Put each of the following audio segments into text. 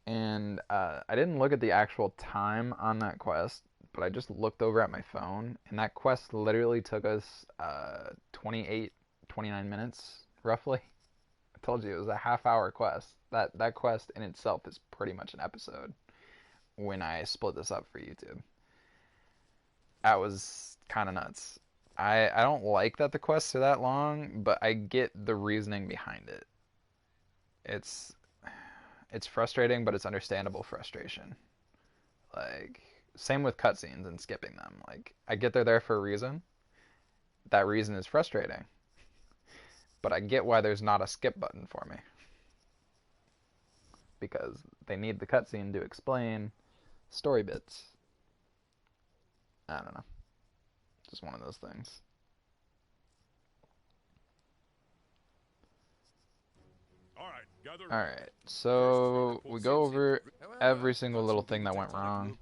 and I didn't look at the actual time on that quest, but I just looked over at my phone, and that quest literally took us 28, 29 minutes, roughly. I told you it was a half-hour quest. That quest in itself is pretty much an episode when I split this up for YouTube. That was kind of nuts. I don't like that the quests are that long, but I get the reasoning behind it. It's it's frustrating, but it's understandable frustration. Like same with cutscenes and skipping them. Like I get they're there for a reason. That reason is frustrating, but I get why there's not a skip button for me because they need the cutscene to explain story bits. I don't know. Just one of those things. Alright, so we go over every single little thing that went wrong.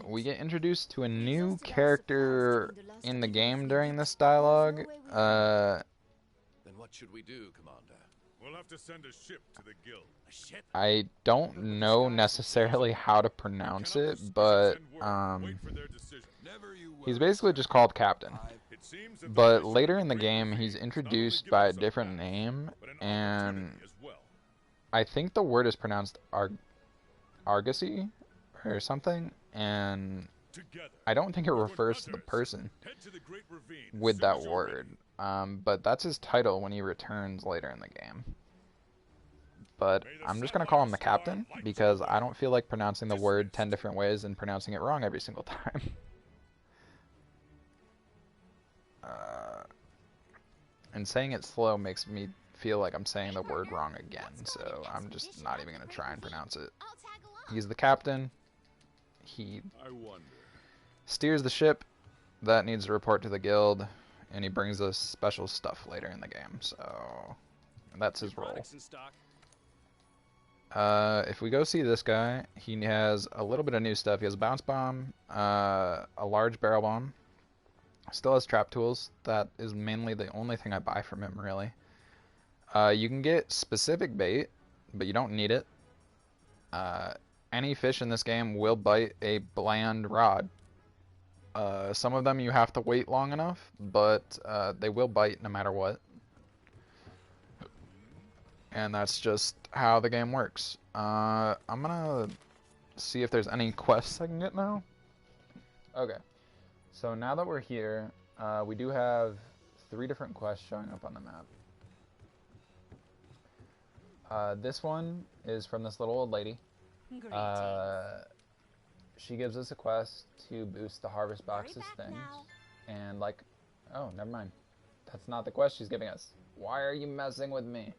We get introduced to a new character in the game during this dialogue. Then what should we do, Commander? We'll have to send a ship to the guild. A ship? I don't know necessarily how to pronounce it, but he's basically just called Captain. But later in the game, he's introduced by a different name, and I think the word is pronounced Argosy or something, and I don't think it refers to the person with that word. But that's his title when he returns later in the game. But I'm just going to call him the Captain, because I don't feel like pronouncing the word 10 different ways and pronouncing it wrong every single time. And saying it slow makes me feel like I'm saying the word wrong again, so I'm just not even going to try and pronounce it. He's the captain. He steers the ship that needs to report to the guild, and he brings us special stuff later in the game, so that's his role. If we go see this guy, he has a little bit of new stuff. He has a bounce bomb, a large barrel bomb, still has trap tools. That is mainly the only thing I buy from him, really. You can get specific bait, but you don't need it. Any fish in this game will bite a bland rod. Some of them you have to wait long enough, but they will bite no matter what. And that's just how the game works. I'm gonna see if there's any quests I can get now. Okay, so now that we're here, we do have 3 different quests showing up on the map. This one is from this little old lady. She gives us a quest to boost the harvest boxes things. And like, oh, never mind. That's not the quest she's giving us. Why are you messing with me?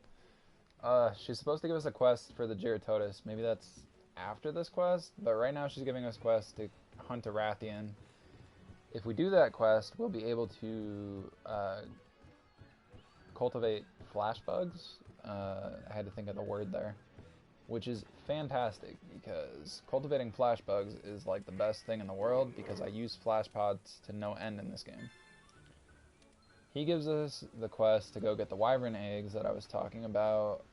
She's supposed to give us a quest for the Giratotus. Maybe that's after this quest, but right now she's giving us a quest to hunt a Rathian. If we do that quest, we'll be able to cultivate flash bugs. I had to think of the word there, which is fantastic because cultivating flash bugs is like the best thing in the world because I use flash pods to no end in this game. He gives us the quest to go get the wyvern eggs that I was talking about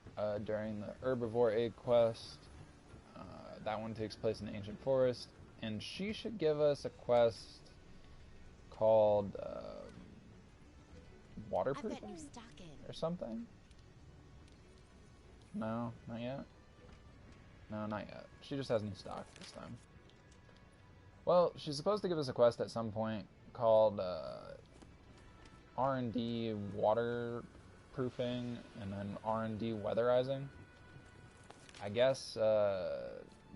during the herbivore egg quest. That one takes place in the ancient forest, and she should give us a quest called waterproofing or something. No, not yet. No, not yet. She just has new stock this time. Well, she's supposed to give us a quest at some point called R&D waterproofing and then R&D weatherizing. I guess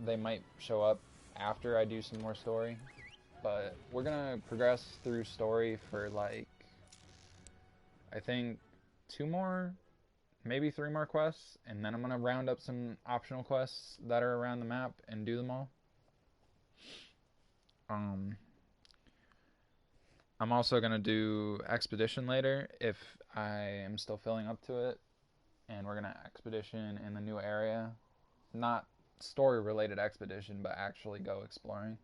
they might show up after I do some more story, but we're gonna progress through story for like I think 2 more, maybe 3 more quests, and then I'm gonna round up some optional quests that are around the map and do them all. I'm also going to do Expedition later if I am still filling up to it. And we're going to Expedition in the new area. Not story-related Expedition, but actually go exploring.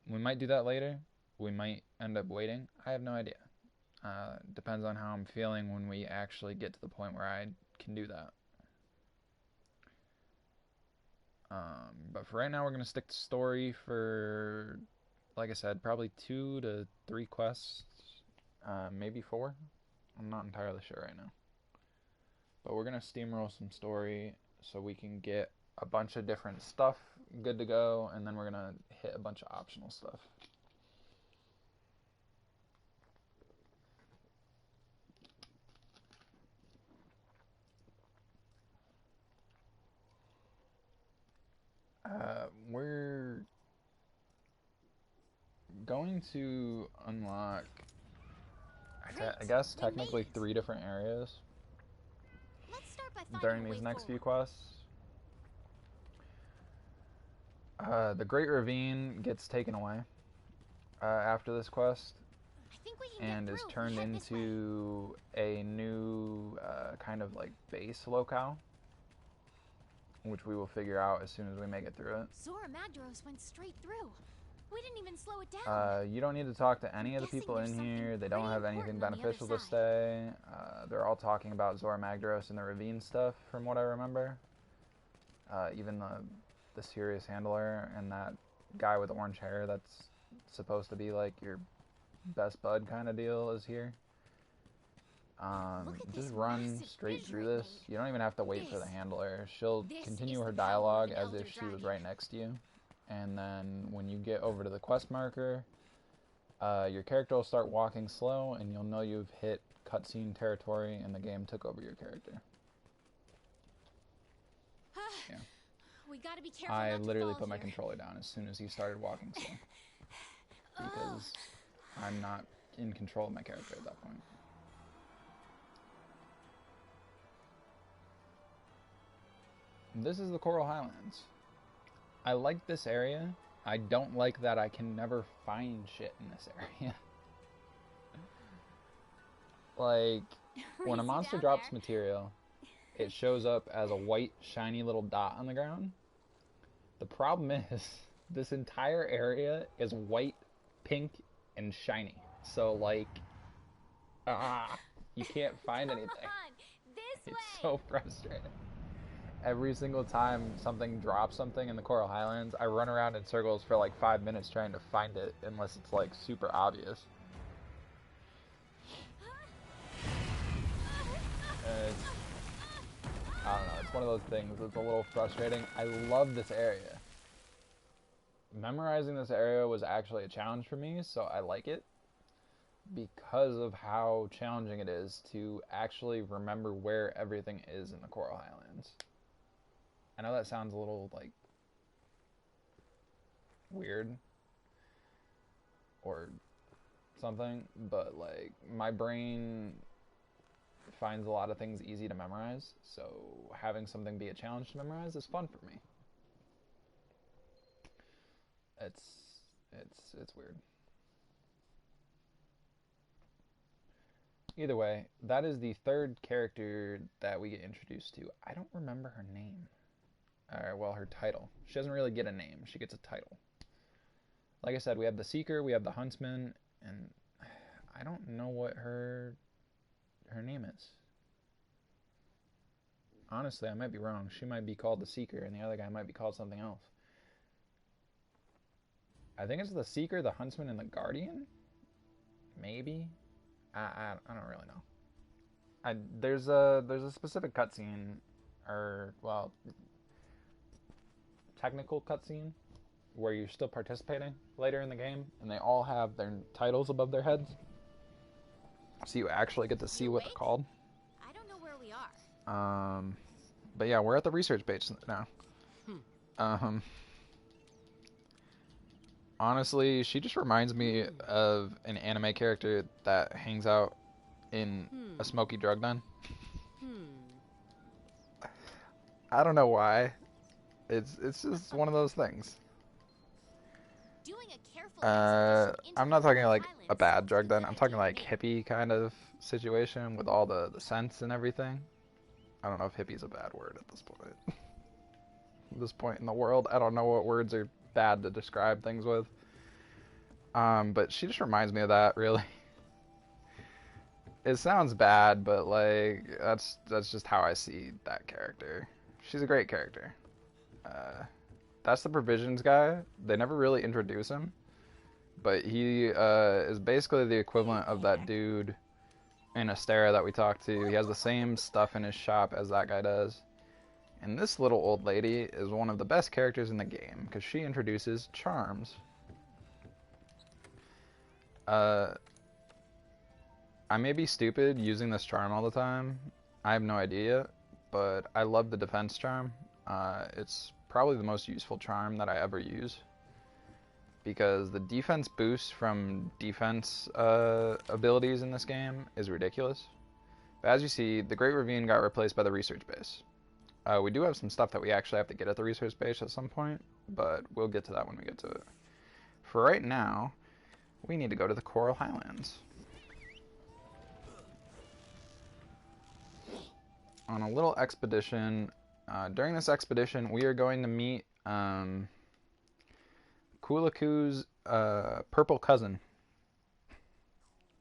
We might do that later. We might end up waiting. I have no idea. Depends on how I'm feeling when we actually get to the point where I can do that. But for right now, we're going to stick to story for, like I said, probably 2 to 3 quests, maybe 4. I'm not entirely sure right now. But we're going to steamroll some story so we can get a bunch of different stuff good to go, and then we're going to hit a bunch of optional stuff. We're going to unlock, I guess, technically 3 different areas during these next few quests. The Great Ravine gets taken away after this quest and is turned into a new kind of like base locale, which we will figure out as soon as we make it through it. Zora Magdaros went straight through. We didn't even slow it down. You don't need to talk to any of the people in here. They don't have anything beneficial to say. They're all talking about Zora Magdaros and the Ravine stuff, from what I remember. Even the serious handler and that guy with orange hair that's supposed to be like your best bud kind of deal is here. Just run straight through this. You don't even have to wait for the handler. She'll continue her dialogue as if she was right next to you. And then when you get over to the quest marker, your character will start walking slow, and you'll know you've hit cutscene territory and the game took over your character. Yeah. We gotta be careful. I literally put my controller down as soon as he started walking slow. Because I'm not in control of my character at that point. This is the Coral Highlands. I like this area. I don't like that I can never find shit in this area. Like, when a monster drops material, it shows up as a white, shiny little dot on the ground. The problem is, this entire area is white, pink, and shiny. So, like, you can't find anything. It's so frustrating. Every single time something drops something in the Coral Highlands, I run around in circles for like 5 minutes trying to find it, unless it's like super obvious. I don't know, it's one of those things that's a little frustrating. I love this area. Memorizing this area was actually a challenge for me, so I like it because of how challenging it is to actually remember where everything is in the Coral Highlands. I know that sounds a little, like, weird or something, but, like, my brain finds a lot of things easy to memorize, so having something be a challenge to memorize is fun for me. It's weird. Either way, that is the 3rd character that we get introduced to. I don't remember her name. Well, her title. She doesn't really get a name. She gets a title. Like I said, we have the Seeker, we have the Huntsman, and I don't know what her name is. Honestly, I might be wrong. She might be called the Seeker, and the other guy might be called something else. I think it's the Seeker, the Huntsman, and the Guardian? Maybe? I don't really know. There's a specific cutscene, or, well, technical cutscene where you're still participating later in the game, and they all have their titles above their heads, so you actually get to see what they're called. I don't know where we are. But yeah, we're at the research base now. Honestly, she just reminds me of an anime character that hangs out in a smoky drug den. I don't know why. It's just one of those things. I'm not talking like a bad drug den. I'm talking like hippie kind of situation with all the scents and everything. I don't know if hippie's a bad word at this point. At this point in the world, I don't know what words are bad to describe things with. But she just reminds me of that, really. It sounds bad, but like that's just how I see that character. She's a great character. Uh, that's the provisions guy. They never really introduce him, but he is basically the equivalent of that dude in Astera that we talked to. He has the same stuff in his shop as that guy does. And this little old lady is one of the best characters in the game because she introduces charms. I may be stupid using this charm all the time. I have no idea, but I love the defense charm. It's probably the most useful charm that I ever use because the defense boost from defense abilities in this game is ridiculous. But as you see, the Great Ravine got replaced by the research base. We do have some stuff that we actually have to get at the research base at some point, but we'll get to that when we get to it. For right now, we need to go to the Coral Highlands. On a little expedition. During this expedition, we are going to meet Kulaku's purple cousin,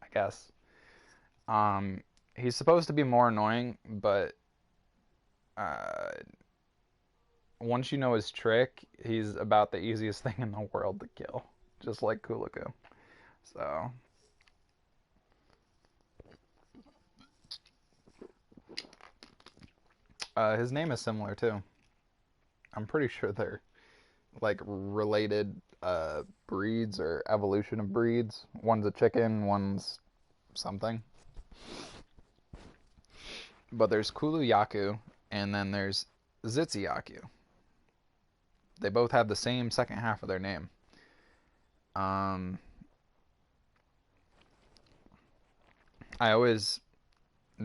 I guess. He's supposed to be more annoying, but once you know his trick, he's about the easiest thing in the world to kill, just like Kulaku. So, his name is similar too. I'm pretty sure they're like related breeds or evolution of breeds. One's a chicken, one's something. But there's Kuluyaku, and then there's Zitsuyaku. They both have the same second half of their name. I always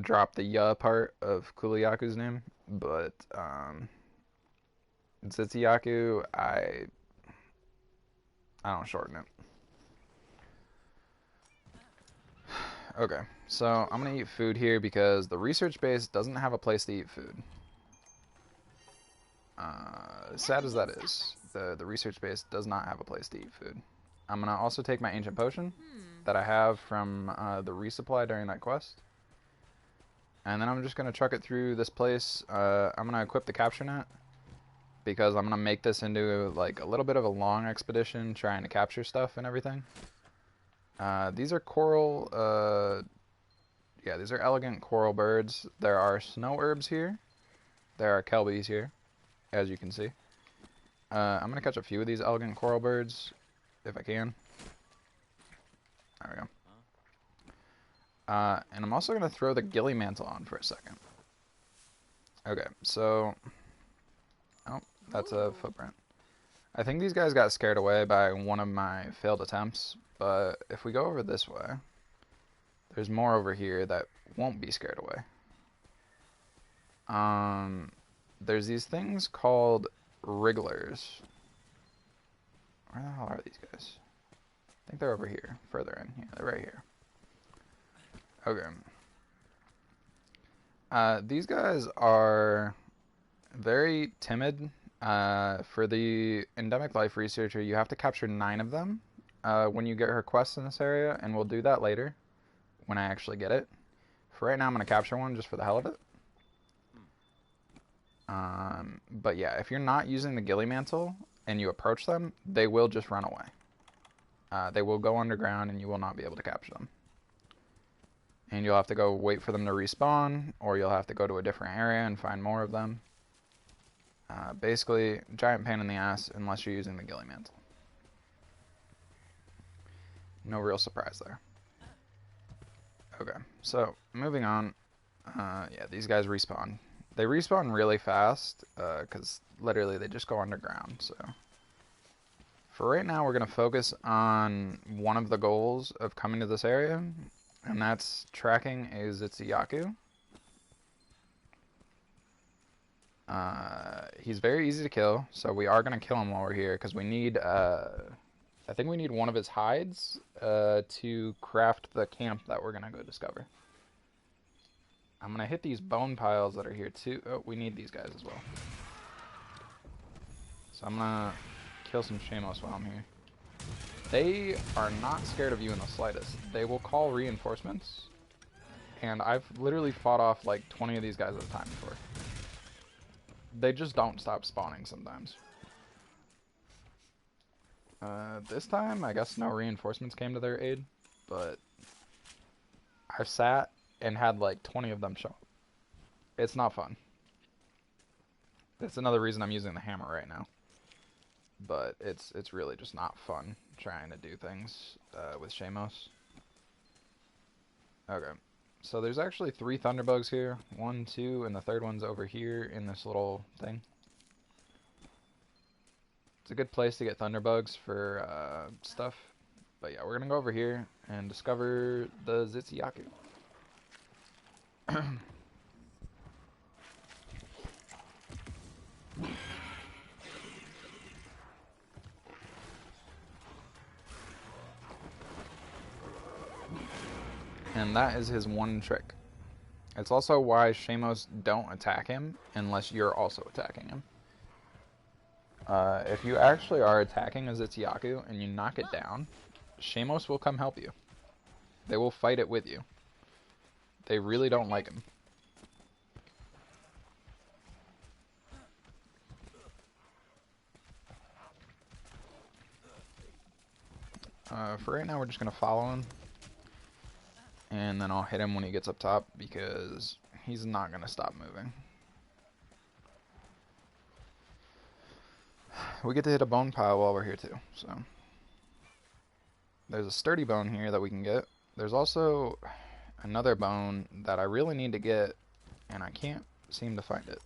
drop the ya part of Kuluyaku's name, but Zitsuyaku, I don't shorten it. Okay, so I'm gonna eat food here because the research base doesn't have a place to eat food. Sad as that is, the research base does not have a place to eat food. I'm gonna also take my ancient potion that I have from the resupply during that quest. And then I'm just gonna truck it through this place. I'm gonna equip the capture net because I'm gonna make this into like a little bit of a long expedition trying to capture stuff and everything. These are coral, yeah, these are elegant coral birds. There are snow herbs here. There are kelbies here, as you can see. I'm gonna catch a few of these elegant coral birds, if I can. There we go. And I'm also gonna throw the ghillie mantle on for a second. Okay, so... Oh, that's a footprint. I think these guys got scared away by one of my failed attempts, but if we go over this way, there's more over here that won't be scared away. There's these things called wrigglers. Where the hell are these guys? I think they're over here, further in. Yeah, they're right here. Okay. These guys are very timid. For the endemic life researcher, you have to capture 9 of them when you get her quest in this area, and we'll do that later when I actually get it. For right now, I'm going to capture one just for the hell of it. But yeah, if you're not using the ghillie mantle and you approach them, they will just run away. They will go underground and you will not be able to capture them. And you'll have to go wait for them to respawn, or you'll have to go to a different area and find more of them. Basically, giant pain in the ass unless you're using the ghillie mantle. No real surprise there. Okay, so moving on. Yeah, these guys respawn. They respawn really fast because literally they just go underground. So for right now, we're going to focus on one of the goals of coming to this area, and that's tracking a Zitsuyaku. He's very easy to kill, so we are going to kill him while we're here, because we need, I think we need one of his hides to craft the camp that we're going to go discover. I'm going to hit these bone piles that are here too. Oh, we need these guys as well. So I'm going to kill some Shamos while I'm here. They are not scared of you in the slightest. They will call reinforcements And I've literally fought off like 20 of these guys at a time before. They just don't stop spawning sometimes. This time, I guess no reinforcements came to their aid, but I've sat and had like 20 of them show up. It's not fun. That's another reason I'm using the hammer right now. But it's really just not fun trying to do things with Shamos. Okay, so there's actually 3 thunderbugs here. 1, 2, and the third one's over here in this little thing. It's a good place to get thunderbugs for stuff. But yeah, we're gonna go over here and discover the Zitsuyaku. And that is his one trick. It's also why Shamos don't attack him unless you're also attacking him. If you actually are attacking a Zitsuyaku and you knock it down, Shamos will come help you. They will fight it with you. They really don't like him. For right now, we're just going to follow him. And then I'll hit him when he gets up top because he's not going to stop moving. We get to hit a bone pile while we're here too, so. There's a sturdy bone here that we can get. There's also another bone that I really need to get, and I can't seem to find it.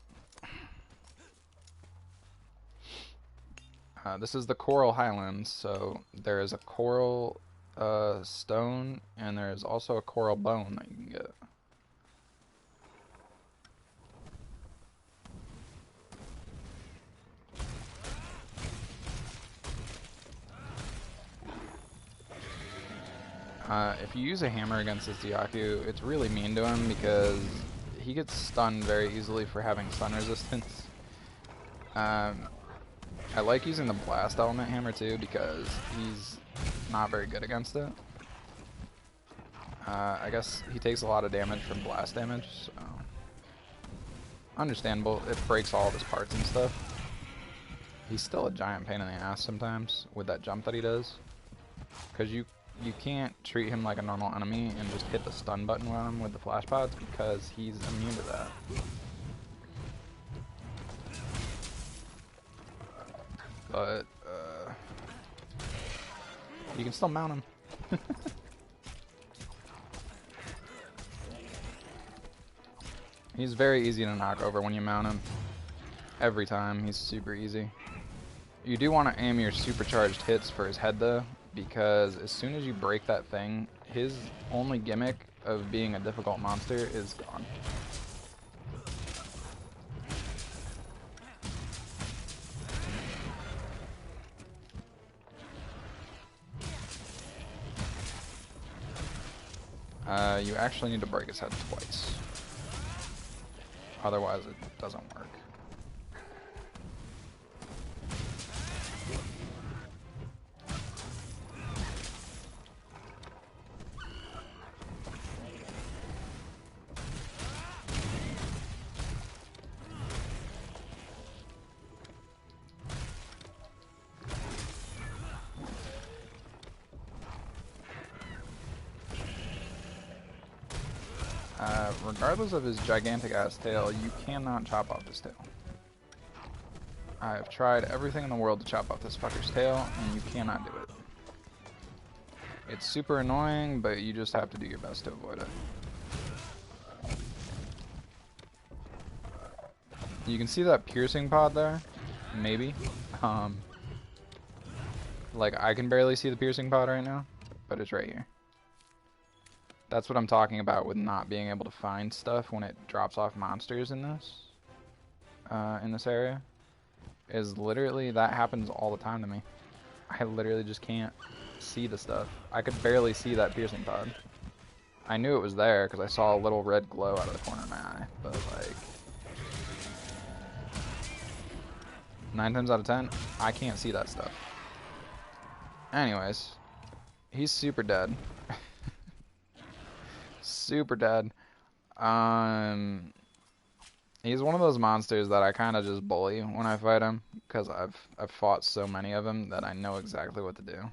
This is the Coral Highlands, so there is a coral stone, and there's also a coral bone that you can get. If you use a hammer against this Zitsuyaku, it's really mean to him because he gets stunned very easily for having stun resistance. I like using the blast element hammer too because he's not very good against it. I guess he takes a lot of damage from blast damage, so understandable. It breaks all of his parts and stuff. He's still a giant pain in the ass sometimes with that jump that he does, because you can't treat him like a normal enemy and just hit the stun button on him with the flash pods because he's immune to that. But you can still mount him. He's very easy to knock over when you mount him. Every time, he's super easy. You do want to aim your supercharged hits for his head though, because as soon as you break that thing, his only gimmick of being a difficult monster is gone. You actually need to break his head twice. Otherwise it doesn't work. Regardless of his gigantic ass tail, you cannot chop off his tail. I've tried everything in the world to chop off this fucker's tail, and you cannot do it. It's super annoying, but you just have to do your best to avoid it. You can see that piercing pod there, maybe. Like I can barely see the piercing pod right now, but it's right here. That's what I'm talking about with not being able to find stuff when it drops off monsters in this area. Is literally, that happens all the time to me. I literally just can't see the stuff. I could barely see that piercing pod. I knew it was there because I saw a little red glow out of the corner of my eye, but like 9 times out of 10, I can't see that stuff. Anyways, he's super dead. Super dead. He's one of those monsters that I kind of just bully when I fight him, because I've fought so many of them that I know exactly what to do.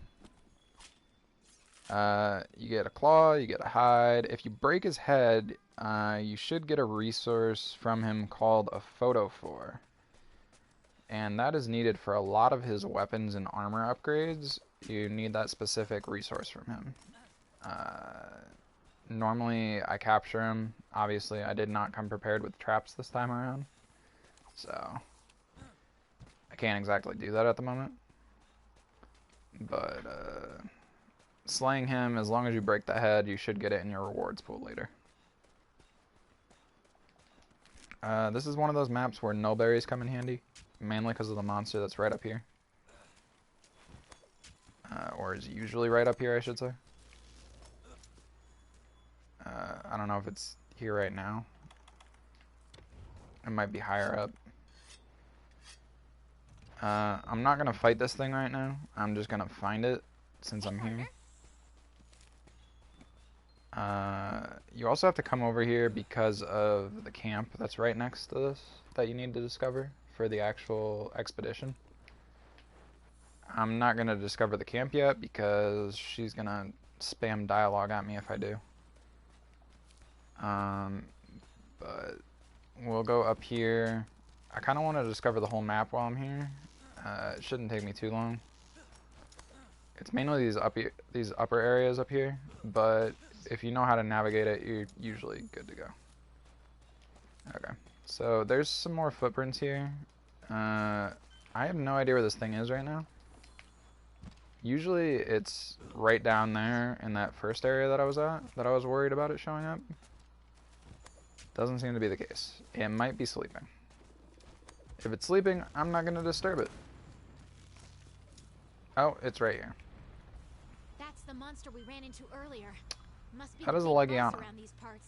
You get a claw, you get a hide. If you break his head, you should get a resource from him called a photophore. And that is needed for a lot of his weapons and armor upgrades. You need that specific resource from him. Normally, I capture him. Obviously, I did not come prepared with traps this time around. So, I can't exactly do that at the moment. But, slaying him, as long as you break the head, you should get it in your rewards pool later. This is one of those maps where no berries come in handy, mainly because of the monster that's right up here. Or is usually right up here, I should say. I don't know if it's here right now. It might be higher up. I'm not going to fight this thing right now. I'm just going to find it since I'm here. You also have to come over here because of the camp that's right next to this that you need to discover for the actual expedition. I'm not going to discover the camp yet because she's going to spam dialogue at me if I do. But we'll go up here. I kind of want to discover the whole map while I'm here. It shouldn't take me too long. It's mainly these upper areas up here, but if you know how to navigate it, you're usually good to go. Okay, so there's some more footprints here. I have no idea where this thing is right now. Usually it's right down there in that first area that I was at, that I was worried about it showing up. Doesn't seem to be the case. It might be sleeping. If it's sleeping, I'm not going to disturb it. Oh, it's right here. That's the monster we ran into earlier. Must be That the is a big boss Legiana. around these parts.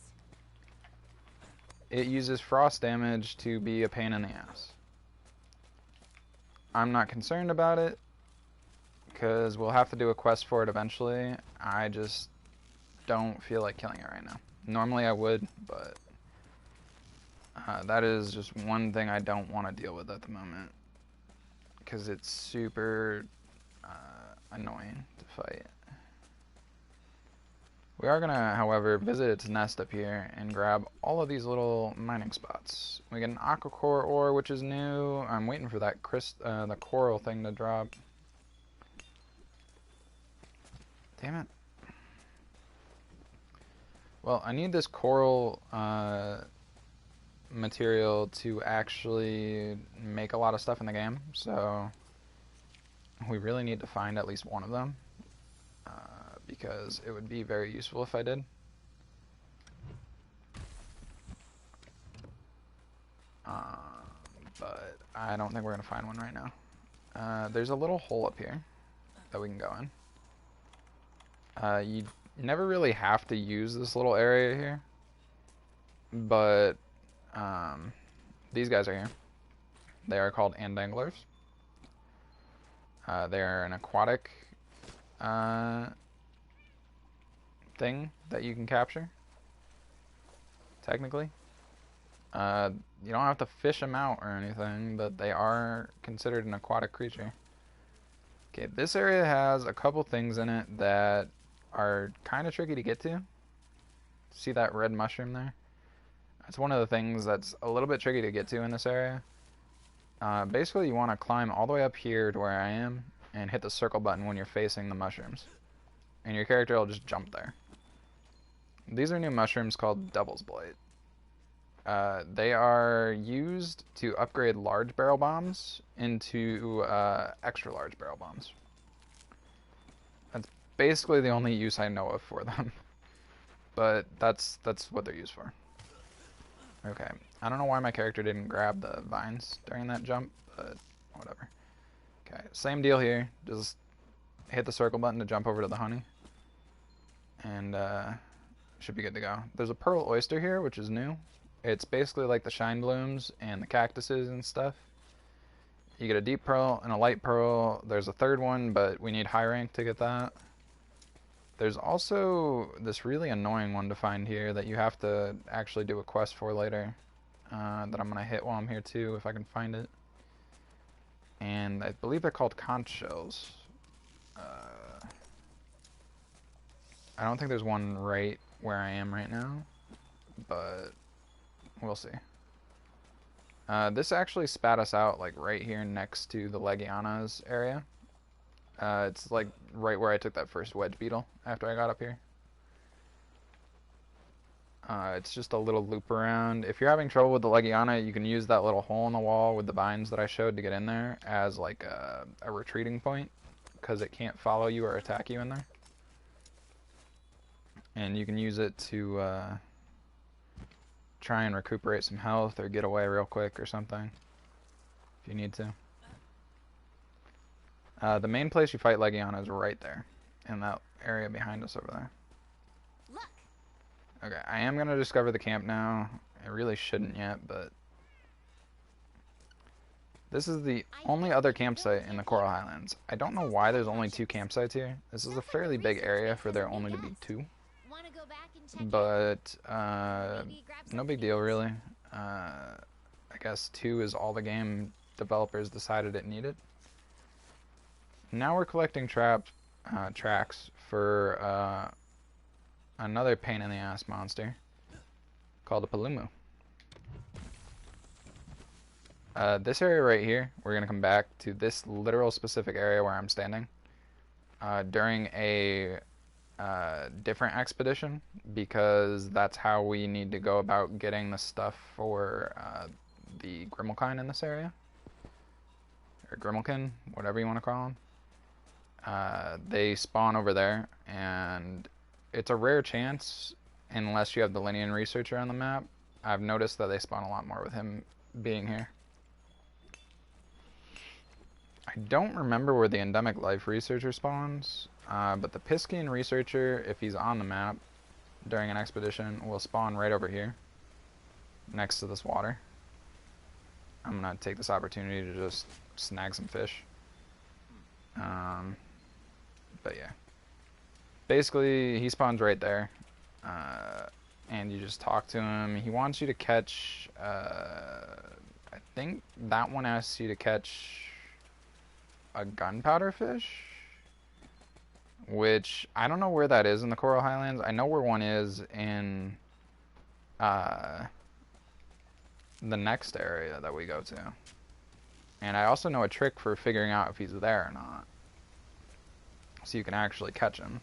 It uses frost damage to be a pain in the ass. I'm not concerned about it, because we'll have to do a quest for it eventually. I just don't feel like killing it right now. Normally I would, but that is just one thing I don't want to deal with at the moment, because it's super annoying to fight. We are going to, however, visit its nest up here and grab all of these little mining spots. We get an aquacore ore, which is new. I'm waiting for that the coral thing to drop. Damn it. Well, I need this coral material to actually make a lot of stuff in the game, so we really need to find at least one of them, because it would be very useful if I did. But I don't think we're going to find one right now. There's a little hole up here that we can go in. You never really have to use this little area here, but these guys are here. They are called andanglers. They're an aquatic thing that you can capture, technically. You don't have to fish them out or anything, but they are considered an aquatic creature. Okay, this area has a couple things in it that are kind of tricky to get to. See that red mushroom there? That's one of the things that's a little bit tricky to get to in this area. Basically, you want to climb all the way up here to where I am and hit the circle button when you're facing the mushrooms. And your character will just jump there. These are new mushrooms called Devil's Blight. They are used to upgrade large barrel bombs into extra large barrel bombs. That's basically the only use I know of for them. But that's what they're used for. Okay, I don't know why my character didn't grab the vines during that jump, but whatever. Okay, same deal here. Just hit the circle button to jump over to the honey. And should be good to go. There's a pearl oyster here, which is new. It's basically like the shine blooms and the cactuses and stuff. You get a deep pearl and a light pearl. There's a third one, but we need high rank to get that. There's also this really annoying one to find here that you have to actually do a quest for later. That I'm going to hit while I'm here too, if I can find it. And I believe they're called conch shells. I don't think there's one right where I am right now, but we'll see. This actually spat us out like right here next to the Legiana's area. It's like right where I took that first wedge beetle after I got up here. It's just a little loop around. If you're having trouble with the Legiana, you can use that little hole in the wall with the vines that I showed to get in there as like a retreating point, because it can't follow you or attack you in there. And you can use it to try and recuperate some health or get away real quick or something if you need to. The main place you fight Legiana is right there in that area behind us over there. Look. Okay, I am going to discover the camp now. I really shouldn't yet, but this is the only other campsite in the Coral Highlands. I don't know why there's only 2 campsites here. This is a fairly big area for there only to be 2. Wanna go back and check But Maybe grab no some big deal, things. really. I guess 2 is all the game developers decided it needed. Now we're collecting tracks for another pain in the ass monster called a Palumu. This area right here, we're going to come back to this literal specific area where I'm standing during a different expedition, because that's how we need to go about getting the stuff for the Grimalkine in this area. Or Grimalkin, whatever you want to call them. They spawn over there, and it's a rare chance, unless you have the Linean Researcher on the map. I've noticed that they spawn a lot more with him being here. I don't remember where the Endemic Life Researcher spawns, but the Piscean Researcher, if he's on the map during an expedition, will spawn right over here, next to this water. I'm going to take this opportunity to just snag some fish. But yeah. Basically, he spawns right there, and you just talk to him. He wants you to catch, I think that one asks you to catch a gunpowder fish, which I don't know where that is in the Coral Highlands. I know where one is in the next area that we go to. And I also know a trick for figuring out if he's there or not, so you can actually catch him.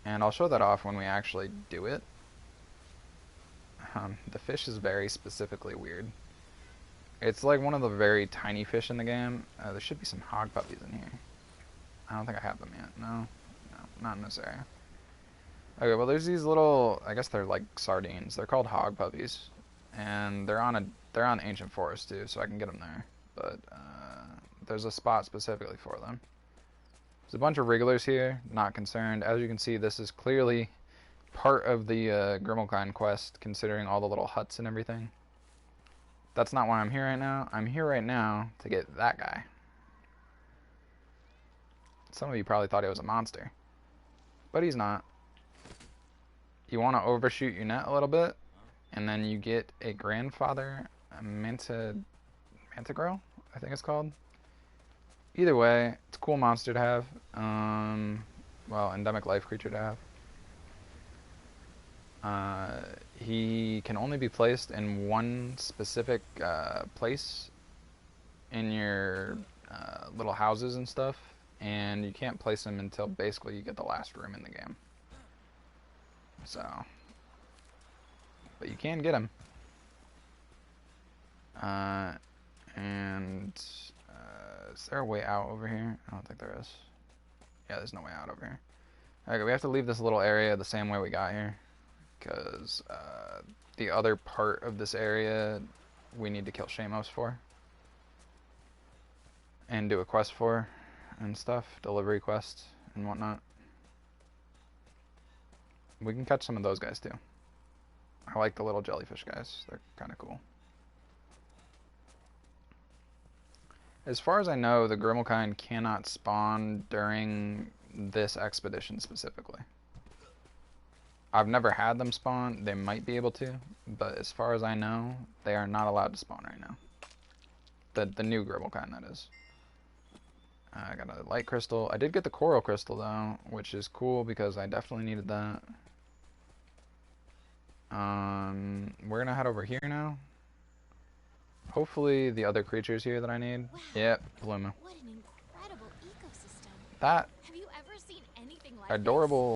And I'll show that off when we actually do it. The fish is very specifically weird. It's like one of the very tiny fish in the game. There should be some hog puppies in here. I don't think I have them yet. No, not in this area. Okay, well there's these little, I guess they're like sardines. They're called hog puppies, and they're on Ancient Forest too, so I can get them there. But there's a spot specifically for them. There's a bunch of wrigglers here, not concerned. As you can see, this is clearly part of the Grimalkine quest, considering all the little huts and everything. That's not why I'm here right now. I'm here right now to get that guy. Some of you probably thought he was a monster, but he's not. You want to overshoot your net a little bit, and then you get a grandfather, a Mantigrel, I think it's called. Either way, it's a cool monster to have. Well, endemic life creature to have. He can only be placed in one specific place in your little houses and stuff, and you can't place him until basically you get the last room in the game. So, but you can get him. And is there a way out over here? I don't think there is. Yeah, there's no way out over here. Okay, we have to leave this little area the same way we got here, because the other part of this area we need to kill Shamos for and do a quest for and stuff, delivery quests and whatnot. We can catch some of those guys too. I like the little jellyfish guys. They're kind of cool. As far as I know, the Grimalkine cannot spawn during this expedition specifically. I've never had them spawn. They might be able to, but as far as I know, they are not allowed to spawn right now. The new Gribble kind, that is. I got a light crystal. I did get the coral crystal though, which is cool because I definitely needed that. We're gonna head over here now. Hopefully the other creatures here that I need. Wow. Yep, Bluma. What an incredible ecosystem. That Have you ever seen anything like this? adorable